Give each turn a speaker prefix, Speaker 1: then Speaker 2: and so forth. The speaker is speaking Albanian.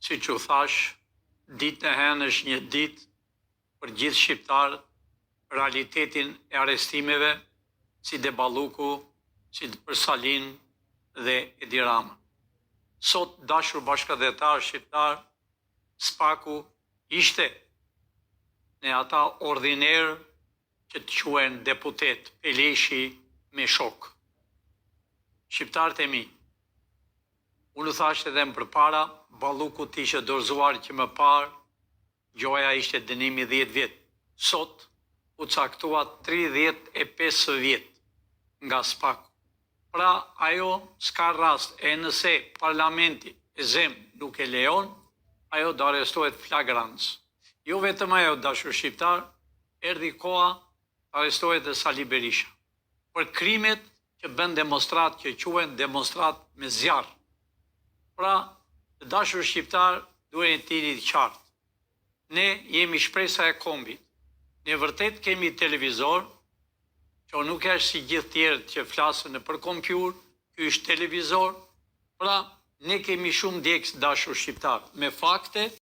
Speaker 1: si që thash, ditë në henë është një ditë për gjithë shqiptarët, realitetin e arrestimeve, si Deballuku, si për Salin dhe Edi Rama. Sot, dashur bashkëdhetar shqiptar, Spaku ishte në ata ordiner që të quhen deputet, Peleshi me shok. Shqiptarët e mi, unë thashtë edhe më përpara, Balluku të ishte dorëzuar që më parë, gjoja ishte dënimi 10 vjetë. Sot, u caktua 35 vjetë nga Spaku. Pra, ajo s'ka rast, e nëse parlamenti e zem nuk e lejon, ajo do arrestohet flagrans. Jo vetëm ajo, dashur shqiptar, erdhi koha arrestohet dhe Sali Berisha. Për krimet që bën demonstrat, që quhen demonstrat me zjarr. Pra, dashur shqiptar, duhet të jeni të qartë. Ne jemi shpresa e kombit. Ne vërtet kemi televizor, që nuk është si gjithë tjerët që flasën në për kompjuter, ky është televizor. Pra, ne kemi shumë djegës, dashur shqiptar, me fakte